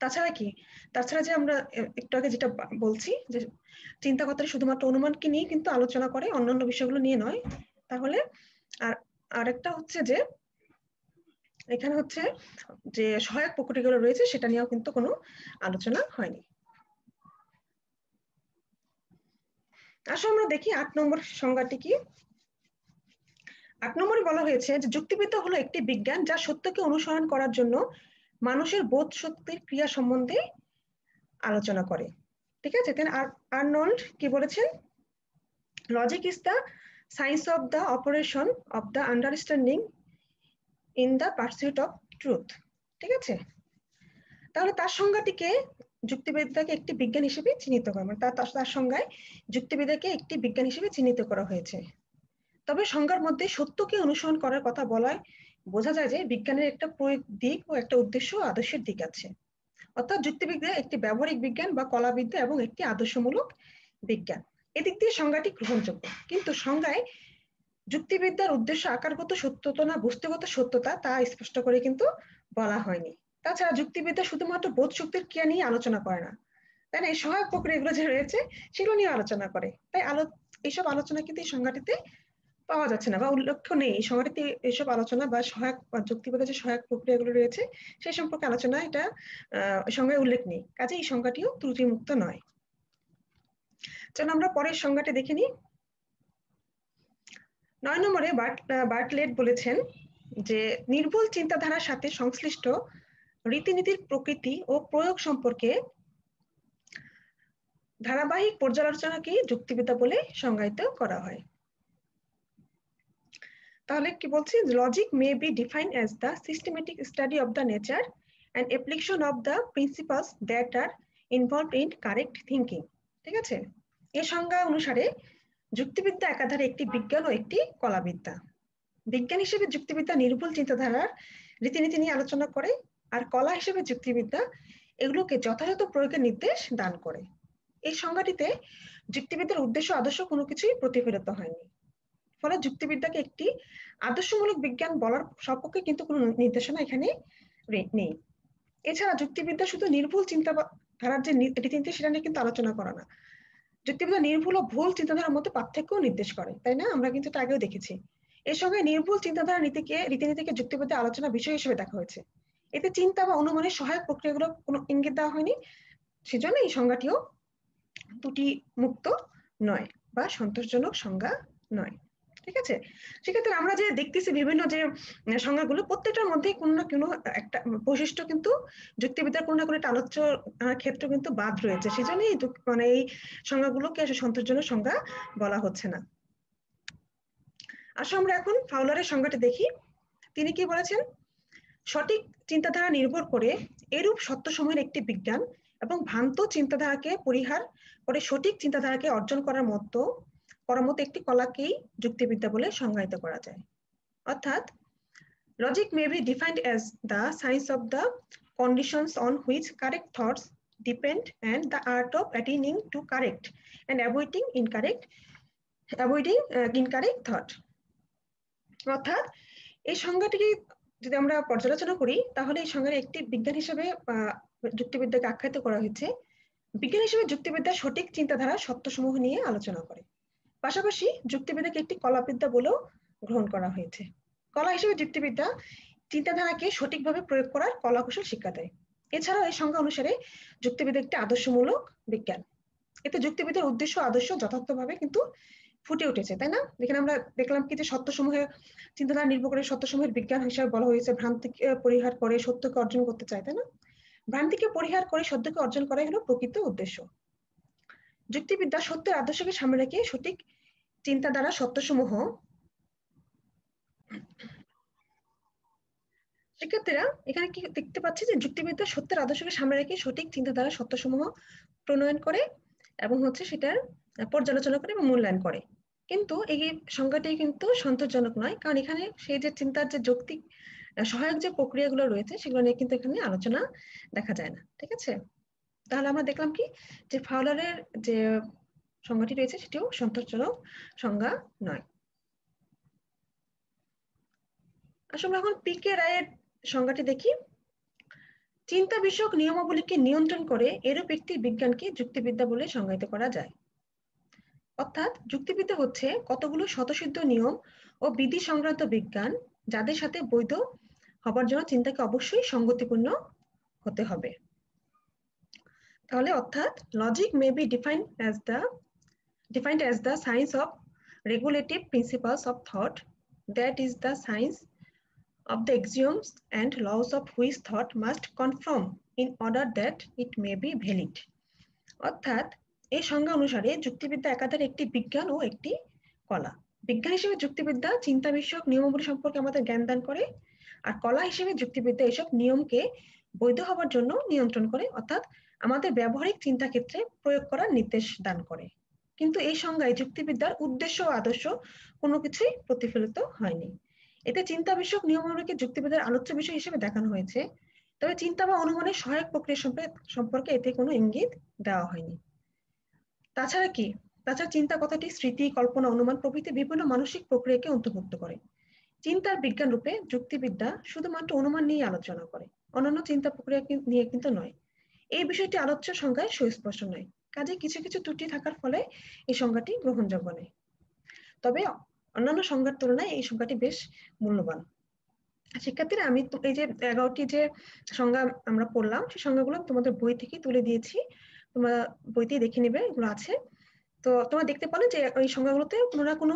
তাছাড়া যে আমরা একটু আগে যেটা বলছি যে চিন্তা কথাটা শুধুমাত্র অনুমানকে নিয়ে কিন্তু আলোচনা করে, অন্যান্য বিষয়গুলো নিয়ে নয়। তাহলে আরেকটা হচ্ছে যে এখানে হচ্ছে যে সহায়ক প্রক্রিয়াগুলো রয়েছে সেটা নিয়েও কিন্তু কোনো আলোচনা হয়নি। আসলে আমরা দেখি 8 নম্বর সংজ্ঞাটি কি। 8 নম্বরে বলা হয়েছে যে যুক্তিবিদ্যা হলো একটি বিজ্ঞান যা সত্যকে অনুসরণ করার জন্য মানুষের বোধ শক্তির ক্রিয়া সম্বন্ধে আলোচনা করে। ঠিক আছে? আর্নল্ড কি বলেছেন? Logic is the science of the operation of the understanding in the pursuit of truth. ঠিক আছে? তাহলে তার সংজ্ঞাটিকে যুক্তিবিদ্যাকে একটি বিজ্ঞান হিসেবে চিহ্নিত করা, মানে তার সংজ্ঞায় যুক্তিবিদ্যাকে একটি বিজ্ঞান হিসেবে চিহ্নিত করা হয়েছে। তবে সংজ্ঞার মধ্যে সত্যকে অনুসরণ করার কথা বলায় বোঝা যায় যে বিজ্ঞানের একটা প্রয়োগ দিক ও একটা উদ্দেশ্য ও আদর্শের দিক আছে। অর্থাৎ যুক্তিবিদ্যা একটি ব্যবহারিক বিজ্ঞান বা কলাবিদ্যা এবং একটি আদর্শমূলক বিজ্ঞান। এদিক দিয়ে সংজ্ঞাটি গ্রহণযোগ্য, কিন্তু সংজ্ঞায় যুক্তিবিদ্যার উদ্দেশ্য আকারগত সত্যতা না বস্তুগত সত্যতা তা স্পষ্ট করে কিন্তু বলা হয়নি। তাছাড়া যুক্তিবিদ্যা শুধুমাত্র বোধ শক্তির ক্রিয়া নিয়ে আলোচনা করে না, তাই না? এই সহায়ক প্রক্রিয়াগুলো যে রয়েছে সেগুলো নিয়ে আলোচনা করে। তাই এইসব আলোচনা কিন্তু এই সংজ্ঞাটিতে পাওয়া যাচ্ছে না বা উল্লেখ নেই এই সংজ্ঞাটিতে। এইসব আলোচনা বা সহায়ক বা যুক্তিবিদ্যার যে সহায়ক প্রক্রিয়াগুলো রয়েছে সেই সম্পর্কে আলোচনা এটা সংজ্ঞায় উল্লেখ নেই, কাজে এই সংজ্ঞাটিও ত্রুটিমুক্ত নয়। চলো আমরা পরের সংজ্ঞাটি দেখে নিই। 9 নম্বরে বার্টলেট বলেছেন যে নির্ভুল চিন্তাধারার সাথে সংশ্লিষ্ট রীতিনীতির প্রকৃতি ও প্রয়োগ সম্পর্কে ধারাবাহিক পর্যালোচনাকেই যুক্তিবিদ্যা বলে সংজ্ঞায়িত করা হয়। তাহলে কি বলছি, logic may be defined as the systematic study of the nature and application of the principles that R involved in correct thinking. ঠিক আছে, এই সংজ্ঞা অনুসারে যুক্তিবিদ্যা একাধারে একটি বিজ্ঞান ও একটি কলাবিদ্যা। বিজ্ঞান হিসেবে যুক্তিবিদ্যা নির্ভুল চিন্তাধারার রীতিনীতি নিয়ে আলোচনা করে, আর কলা হিসেবে যুক্তিবিদ্যা এগুলোকে যথাযথ প্রয়োগের নির্দেশ দান করে। এই সংজ্ঞাটিতে যুক্তিবিদ্যার উদ্দেশ্য আদর্শ কোনো কিছুই প্রতিফলিত হয়নি, ফলে যুক্তিবিদ্যাকে একটি আদর্শমূলক বিজ্ঞান বলার সপক্ষে কিন্তু কোনো নির্দেশনা এখানে নেই। এছাড়া যুক্তিবিদ্যা শুধু নির্ভুল চিন্তাধারার যে রীতিনীতি সেটা নিয়ে কিন্তু আলোচনা করা না, যুক্তিবিদ্যা নির্ভুল ও ভুল চিন্তাধারার মধ্যে পার্থক্য নির্দেশ করে, তাই না? আমরা কিন্তু এটা আগেও দেখেছি। এর সঙ্গে নির্ভুল চিন্তাধারা রীতিনীতিকে যুক্তিবিদ্যা আলোচনা বিষয় হিসেবে দেখা হয়েছে। এতে চিন্তা বা অনুমানের সহায়ক প্রক্রিয়াগুলো কোনো ইঙ্গিত দেওয়া হয়নি, সেজন্য এই সংজ্ঞাটিও ত্রুটি মুক্ত নয় বা সন্তোষজনক সংজ্ঞা নয়। ঠিক আছে, সেক্ষেত্রে আমরা যে দেখতেছি বিভিন্ন যে সংজ্ঞাগুলো প্রত্যেকটার মধ্যে কোনো না কোনো একটা বৈশিষ্ট্য কিন্তু যুক্তিবিদ্যার কোনো না কোনো একটা আলোচ্য ক্ষেত্র কিন্তু বাদ রয়েছে, সেজন্য মানে এই সংজ্ঞাগুলোকে সন্তোষজনক সংজ্ঞা বলা হচ্ছে না। আসলে আমরা এখন ফাউলারের সংজ্ঞাটি দেখি। তিনি কি বলেছেন, সঠিক চিন্তাধারা নির্ভর করে এরূপ সত্যসমূহের একটি বিজ্ঞান এবং ভ্রান্ত চিন্তাধারাকে পরিহার করে সঠিক চিন্তাধারাকে অর্জন করার মতো একটি কলাকেই যুক্তিবিদ্যা বলে সংজ্ঞায়িত করা যায়। অর্থাৎ logic may be defined as the science of the conditions on which correct thoughts depend and the art of attaining to correct and avoiding incorrect thought। অর্থাৎ এই সংজ্ঞাটিকে যদি আমরা পর্যালোচনা করি তাহলে এই সংজ্ঞার একটি বিজ্ঞান হিসেবে যুক্তিবিদ্যাকে আখ্যায়িত করা হয়েছে। বিজ্ঞান হিসেবে যুক্তিবিদ্যা সঠিক চিন্তাধারা সত্যসমূহ নিয়ে আলোচনা করে, পাশাপাশি যুক্তিবিদ্যাকে একটি কলাবিদ্যা বলেও গ্রহণ করা হয়েছে। কলা হিসেবে যুক্তিবিদ্যা চিন্তাধারাকে সঠিকভাবে প্রয়োগ করার কলা কৌশল শিক্ষা দেয়। এছাড়াও এই সংজ্ঞা অনুসারে যুক্তিবিদ্যা একটি আদর্শমূলক বিজ্ঞান। এতে যুক্তিবিদ্যার উদ্দেশ্য আদর্শ যথার্থভাবে কিন্তু ফুটে উঠেছে, তাই না? যেখানে আমরা দেখলাম কি যে সত্যসমূহের চিন্তাধারা নির্ভর করে সত্যসমূহের বিজ্ঞান হিসেবে বলা হয়েছে, ভ্রান্তিকে পরিহার করে সত্যকে অর্জন করতে চায়, তাই না? ভ্রান্তিকে পরিহার করে সত্যকে অর্জন করাই হলো প্রকৃত উদ্দেশ্য। যুক্তিবিদ্যা সত্যের আদর্শকে সামনে রেখে সঠিক চিন্তাধারা সত্যসমূহ শিক্ষার্থীরা এখানে কি দেখতে পাচ্ছি যে যুক্তিবিদ্যা সত্যের আদর্শকে সামনে রেখে সঠিক চিন্তাধারা সত্যসমূহ প্রণয়ন করে এবং সেটার পর্যালোচনা করে এবং মূল্যায়ন করে। কিন্তু এই সংজ্ঞাটি কিন্তু সন্তোষজনক নয়, কারণ এখানে সেই যে চিন্তার যে যৌক্তিক সহায়ক যে প্রক্রিয়াগুলো রয়েছে সেগুলো নিয়ে কিন্তু এখানে আলোচনা দেখা যায় না। ঠিক আছে, তাহলে আমরা দেখলাম কি যে ফাউলারের যে সংজ্ঞাটি রয়েছে সেটিও সন্তোষজনক সংজ্ঞা নয়। আসলে এখন পিকে রায়ের সংজ্ঞাটি দেখি। চিন্তা বিষয়ক নিয়মাবলীকে নিয়ন্ত্রণ করে এরূপ একটি বিজ্ঞানকে যুক্তিবিদ্যা বলে সংজ্ঞায়িত করা যায়। অর্থাৎ যুক্তিবিদ্যা হচ্ছে কতগুলো স্বতঃসিদ্ধ নিয়ম ও বিধি সংক্রান্ত বিজ্ঞান, যাদের সাথে বৈধ হবার জন্য চিন্তাকে অবশ্যই সঙ্গতিপূর্ণ হতে হবে। তাহলে অর্থাৎ logic may be defined as the science of regulative principles of thought, that is the science of the axioms and laws of which thought must conform in order that it may be valid। অর্থাৎ এই সংজ্ঞা অনুসারে যুক্তিবিদ্যা একাধারে একটি বিজ্ঞান ও একটি কলা। বিজ্ঞান হিসেবে যুক্তিবিদ্যা চিন্তা বিষয়ক নিয়মাবলী সম্পর্কে আমাদের জ্ঞান দান করে, আর কলা হিসেবে যুক্তিবিদ্যা এসব নিয়মকে বৈধ হবার জন্য নিয়ন্ত্রণ করে, অর্থাৎ আমাদের ব্যবহারিক চিন্তা ক্ষেত্রে প্রয়োগ করার নির্দেশ দান করে। কিন্তু এই সংজ্ঞায় যুক্তিবিদ্যার উদ্দেশ্য ও আদর্শ কোনো কিছুই প্রতিফলিত হয়নি। এতে চিন্তা বিষয়ক নিয়মাবলীকে যুক্তিবিদ্যার আলোচ্য বিষয় হিসেবে দেখানো হয়েছে, তবে চিন্তা বা অনুমানের সহায়ক প্রক্রিয়া সম্পর্কে এতে কোনো ইঙ্গিত দেওয়া হয়নি। তাছাড়া কি তাছাড়া চিন্তা কথাটি স্মৃতি, কল্পনা, অনুমান প্রভৃতি বিভিন্ন মানসিক প্রক্রিয়াকে অন্তর্ভুক্ত করে। চিন্তার বিজ্ঞান রূপে যুক্তিবিদ্যা শুধুমাত্র অনুমান নিয়ে আলোচনা করে, অন্যান্য চিন্তা প্রক্রিয়া নিয়ে কিন্তু নয়। এই বিষয়টি আলোচ্য সংজ্ঞায় সুস্পষ্ট নয়, কাজে কিছু কিছু ত্রুটি থাকার ফলে এই সংজ্ঞাটি গ্রহণযোগ্য নয়। তবে অন্যান্য সংজ্ঞার তুলনায় এই সংজ্ঞাটি বেশ মূল্যবান। শিক্ষার্থীরা, আমি এই যে 11টি যে সংজ্ঞা আমরা পড়লাম, সেই সংজ্ঞাগুলো তোমাদের বই থেকে তুলে দিয়েছি, তোমরা বইতেই দেখে নেবে, এগুলো আছে। তো তোমরা দেখতে পারো যে ওই সংজ্ঞাগুলোতে কোনো না কোনো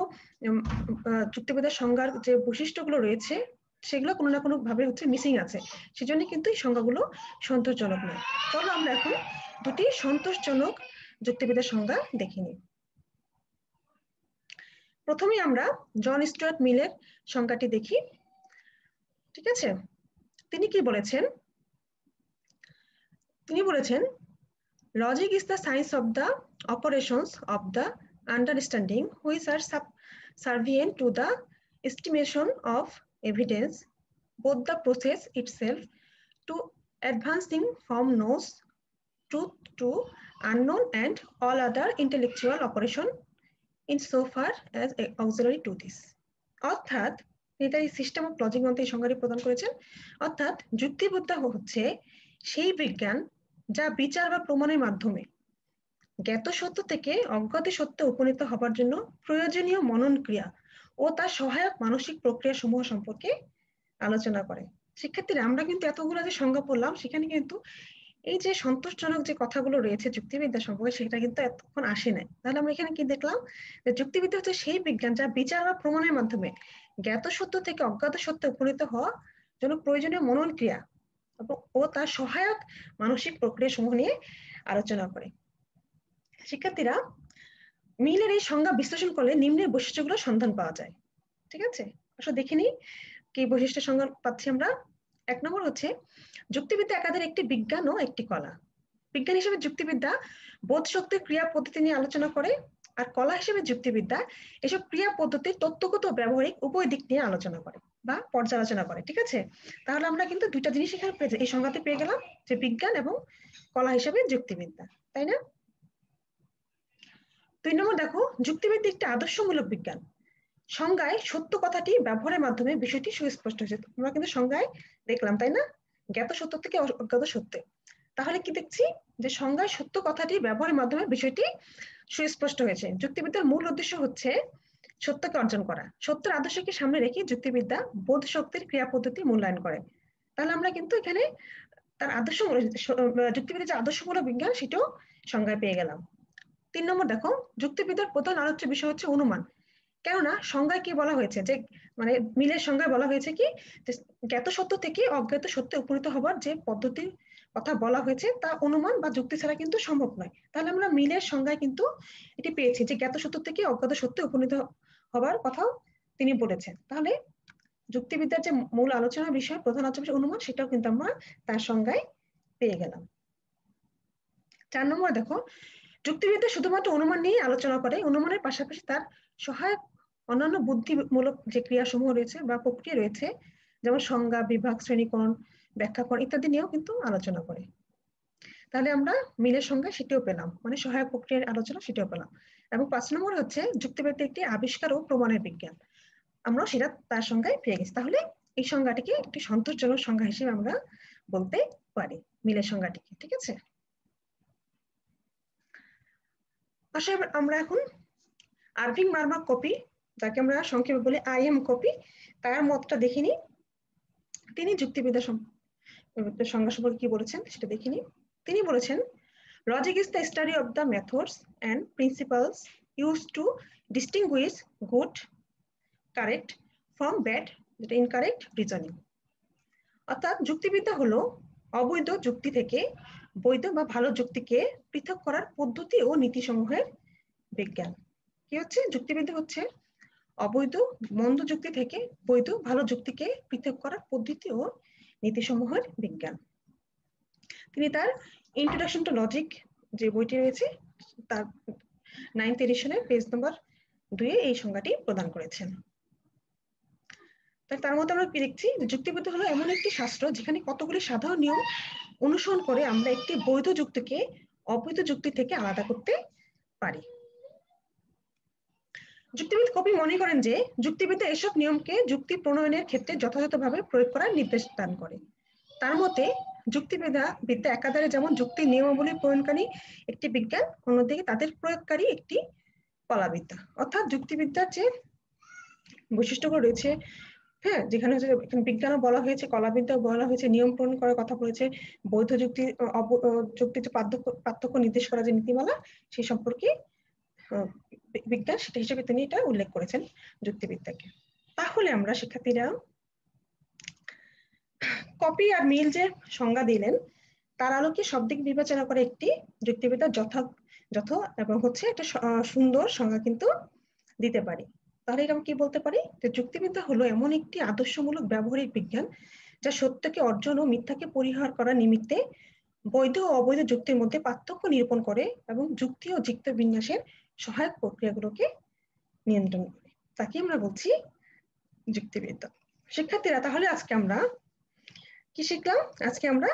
যুক্তিবিদ্যার সংজ্ঞার যে বৈশিষ্ট্যগুলো রয়েছে সেগুলো কোনো না কোনো ভাবে হচ্ছে মিসিং আছে, সেজন্য কিন্তু এই সংজ্ঞাগুলো সন্তোষজনক নয়। চলো আমরা এখন দুটি সন্তোষজনক যুক্তিবিদ্যার সংজ্ঞা দেখে নিই। প্রথমে আমরা জন স্টুয়ার্ট মিলের সংজ্ঞাটি দেখি। ঠিক আছে, তিনি কি বলেছেন? তিনি বলেছেন, logic is the science of the operations of the understanding which are subservient to the estimation of evidence, both the process itself to advancing from known truth to unknown and all other intellectual operation insofar as auxiliary to this. অর্থাৎ এটা এই system of logic মধ্যে এই সংজ্ঞাটি প্রদান করেছেন। অর্থাৎ যুক্তিবিদ্যা হচ্ছে সেই বিজ্ঞান যা বিচার বা প্রমাণের মাধ্যমে জ্ঞাত সত্য থেকে অজ্ঞাত সত্যে উপনীত হবার জন্য প্রয়োজনীয় মনন ক্রিয়া ও তার সহায়ক মানসিক প্রক্রিয়া সমূহ সম্পর্কে আলোচনা করে। শিক্ষার্থীরা, আমরা কিন্তু এতগুলো যে সংজ্ঞা পড়লাম, সেখানে কিন্তু এই যে সন্তোষজনক যে কথাগুলো রয়েছে যুক্তিবিদ্যা সম্পর্কে, সেটা কিন্তু এতক্ষণ আসে নাই। তাহলে আমরা এখানে কি দেখলাম? যে যুক্তিবিদ্যা হচ্ছে সেই বিজ্ঞান যা বিচার বা প্রমাণের মাধ্যমে জ্ঞাত সত্য থেকে অজ্ঞাত সত্যে উপনীত হওয়া জন্য প্রয়োজনীয় মনন ক্রিয়া ও তার সহায়ক মানসিক প্রক্রিয়া সমূহ নিয়ে আলোচনা করে। শিক্ষার্থীরা, মিলের এই সংজ্ঞা বিশ্লেষণ করলে নিম্নের বৈশিষ্ট্যগুলো সন্ধান পাওয়া যায়। ঠিক আছে, আসলে দেখে নিই কি বৈশিষ্ট্যের সংজ্ঞা পাচ্ছি আমরা। 1 নম্বর হচ্ছে, যুক্তিবিদ্যা একাধারে একটি বিজ্ঞান ও একটি কলা। বিজ্ঞান হিসেবে যুক্তিবিদ্যা বোধ শক্তির ক্রিয়া পদ্ধতি নিয়ে আলোচনা করে, আর কলা হিসেবে যুক্তিবিদ্যা এসব ক্রিয়া পদ্ধতির তত্ত্বগত ও ব্যবহারিক উভয় দিক নিয়ে আলোচনা করে বা পর্যালোচনা করে। ঠিক আছে, তাহলে আমরা কিন্তু দুইটা জিনিস এখানে এই সংজ্ঞাতে পেয়ে গেলাম, যে বিজ্ঞান এবং কলা হিসেবে যুক্তিবিদ্যা, তাই না? 2 নম্বর দেখো, যুক্তিবিদ্যা একটি আদর্শমূলক বিজ্ঞান। সংজ্ঞায় সত্য কথাটি ব্যবহারের মাধ্যমে বিষয়টি সুস্পষ্ট হয়েছে। আমরা কিন্তু সংজ্ঞায় দেখলাম, তাই না, জ্ঞাত সত্য থেকে অজ্ঞাত সত্যে। তাহলে কি দেখছি? যে সংজ্ঞায় সত্য কথাটি ব্যবহারের মাধ্যমে বিষয়টি সুস্পষ্ট হয়েছে। যুক্তিবিদ্যার মূল উদ্দেশ্য হচ্ছে সত্যকে অর্জন করা। সত্যের আদর্শকে সামনে রেখে যুক্তিবিদ্যা বোধ শক্তির ক্রিয়া পদ্ধতি মূল্যায়ন করে। তাহলে আমরা কিন্তু এখানে তার আদর্শ, যুক্তিবিদ্যার যে আদর্শমূলক বিজ্ঞান, সেটাও সংজ্ঞায় পেয়ে গেলাম। 3 নম্বর দেখো, যুক্তিবিদ্যার প্রধান আলোচ্য বিষয় হচ্ছে অনুমান। কেননা সংজ্ঞায় কি বলা হয়েছে, যে মানে মিলের সংজ্ঞায় বলা হয়েছে কি, জ্ঞাত সত্য থেকে অজ্ঞাত সত্যে উপনীত হবার যে পদ্ধতির কথা বলা হয়েছে তা অনুমান বা যুক্তি ছাড়া কিন্তু সম্ভব নয়। তাহলে আমরা মিলের সংজ্ঞায় কিন্তু এটি পেয়েছি যে জ্ঞাত সত্য থেকে অজ্ঞাত সত্যে উপনীত হবার কথাও তিনি বলেছেন। তাহলে যুক্তিবিদ্যার যে মূল আলোচনার বিষয়, প্রধান আলোচনা বিষয় অনুমান, সেটাও কিন্তু আমরা তার সংজ্ঞায় পেয়ে গেলাম। 4 নম্বর দেখো, যুক্তিবিদ্যা শুধুমাত্র অনুমান নিয়ে আলোচনা করে, অনুমানের পাশাপাশি তার সহায়ক অন্যান্য বুদ্ধিমূলক যে ক্রিয়াসমূহ রয়েছে বা প্রক্রিয়া রয়েছে, যেমন সংজ্ঞা, বিভাগ, শ্রেণীকরণ, ব্যাখ্যাকরণ ইত্যাদি নিয়েও কিন্তু আলোচনা করে। তাহলে আমরা মিলের সংজ্ঞা সেটিও পেলাম, মানে সহায়ক প্রক্রিয়ার আলোচনা সেটাও পেলাম। এবং 5 নম্বর হচ্ছে, যুক্তিবিদ্যা একটি আবিষ্কার ও প্রমাণের বিজ্ঞান। আমরা সেটা তার সংজ্ঞায় পেয়ে গেছি। তাহলে এই সংজ্ঞাটিকে একটি সন্তোষজনক সংজ্ঞা হিসেবে আমরা বলতে পারি মিলের সংজ্ঞাটিকে। ঠিক আছে, আসলে আমরা এখন আরভিং মার্মা কপি, যাকে আমরা সংক্ষেপে বলি IM কপি, তার মতটা দেখিনি। তিনি যুক্তিবিদ্যা সংজ্ঞা সম্পর্কে কি বলেছেন সেটা দেখিনি। তিনি বলেছেন, logic is the study of the methods and principles used to distinguished good correct from bad incorrect reasoning. অর্থাৎ যুক্তিবিদ্যা হলো অবৈধ যুক্তি থেকে বৈধ বা ভালো যুক্তিকে পৃথক করার পদ্ধতি ও নীতিসমূহের বিজ্ঞান। কি হচ্ছে? যুক্তিবিদ্যা হচ্ছে অবৈধ মন্দ যুক্তি থেকে বৈধ ভালো যুক্তিকে পৃথক করার পদ্ধতি ও নীতিসমূহের বিজ্ঞান। তিনি তার ইন্ট্রোডাকশন টু লজিক যে বইটি রয়েছে, তার 9th এডিশনের পেজ নম্বর 2 এই সংজ্ঞাটি প্রদান করেছেন। তার মধ্যে আমরা কি দেখছি, যুক্তিবিদ্যা হলো এমন একটি শাস্ত্র যেখানে কতগুলি সাধারণ নিয়ম অনুসরণ করে আমরা একটি বৈধ যুক্তিকে অবৈধ যুক্তি থেকে আলাদা করতে পারি। যুক্তিবিদ কবি মনে করেন যে যুক্তিবিদ্যা এসব নিয়মকে যুক্তি প্রণয়নের ক্ষেত্রে যথাযথভাবে প্রয়োগ করার নির্দেশ দান করে। তার মতে বিদ্যা একাধারে যেমন যুক্তির নিয়মাবলী প্রণয়নকারী একটি বিজ্ঞান, অন্যদিকে তাদের প্রয়োগকারী একটি কলাবিদ্যা। অর্থাৎ যুক্তিবিদ্যার যে বৈশিষ্ট্যগুলো রয়েছে, হ্যাঁ, যেখানে হচ্ছে এখানে বিজ্ঞানও বলা হয়েছে, কলাবিদ্যাও বলা হয়েছে, নিয়ম প্রণয়ন করার কথা বলেছে, বৈধ যুক্তি যুক্তির যে পার্থক্য নির্দেশ করা যে নীতিমালা, সেই সম্পর্কে বিজ্ঞান সেটা হিসেবে তিনি এটা উল্লেখ করেছেন যুক্তিবিদ্যাকে। তাহলে আমরা শিক্ষার্থীরা কপি আর মিল যে সংজ্ঞা দিলেন তার আলোকে সব দিক বিবেচনা করে একটি যুক্তিবিদ্যার যথ এবং হচ্ছে একটা সুন্দর সংজ্ঞা কিন্তু দিতে পারি। তাহলে এটা কি বলতে পারি যে যুক্তিবিদ্যা হলো এমন একটি আদর্শমূলক ব্যবহারিক বিজ্ঞান যা সত্যকে অর্জন ও মিথ্যাকে পরিহার করার নিমিত্তে বৈধ ও অবৈধ যুক্তির মধ্যে পার্থক্য নিরূপণ করে এবং যুক্তি ও যুক্তি বিন্যাসের সহায়ক প্রক্রিয়াগুলোকে নিয়ন্ত্রণ করে। তাকে আমরা বলছি যুক্তিবিদ্যা। শিক্ষার্থীরা তাহলে আজকে আমরা কি শিখলাম? আজকে আমরা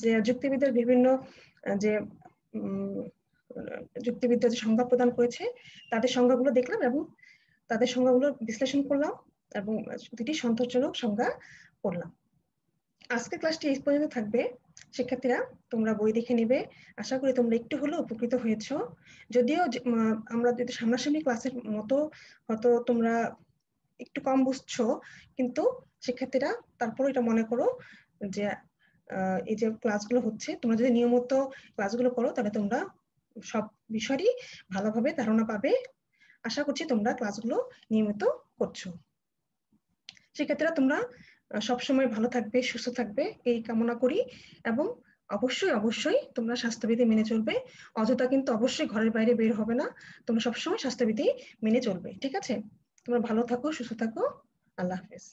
যে যুক্তিবিদ্যার বিভিন্ন যে যুক্তিবিদ্যা যে সংজ্ঞা প্রদান করেছে তাদের সংজ্ঞাগুলো দেখলাম এবং তাদের সংজ্ঞাগুলো বিশ্লেষণ করলাম এবং দুটি সন্তোষজনক সংজ্ঞা পড়লাম। আজকের ক্লাসটি এই পর্যন্ত থাকবে। শিক্ষার্থীরা তোমরা বই দেখে নিবে। আশা করি তোমরা একটু হলেও উপকৃত হয়েছো। যদিও আমরা যদি সামনাসামনি ক্লাসের মতো হয়তো তোমরা একটু কম বুঝছো, কিন্তু শিক্ষার্থীরা তারপর এটা মনে করো যে এই যে ক্লাসগুলো হচ্ছে, তোমরা যদি নিয়মিত ক্লাসগুলো করো তাহলে তোমরা সব বিষয়েরই ভালোভাবে ধারণা পাবে। আশা করছি তোমরা ক্লাসগুলো নিয়মিত করছো। শিক্ষার্থীরা তোমরা সবসময় ভালো থাকবে, সুস্থ থাকবে এই কামনা করি এবং অবশ্যই তোমরা স্বাস্থ্যবিধি মেনে চলবে। অযথা কিন্তু অবশ্যই ঘরের বাইরে বের হবে না। তোমরা সবসময় স্বাস্থ্যবিধি মেনে চলবে, ঠিক আছে? তোমরা ভালো থাকো, সুস্থ থাকো। আল্লাহ হাফেজ।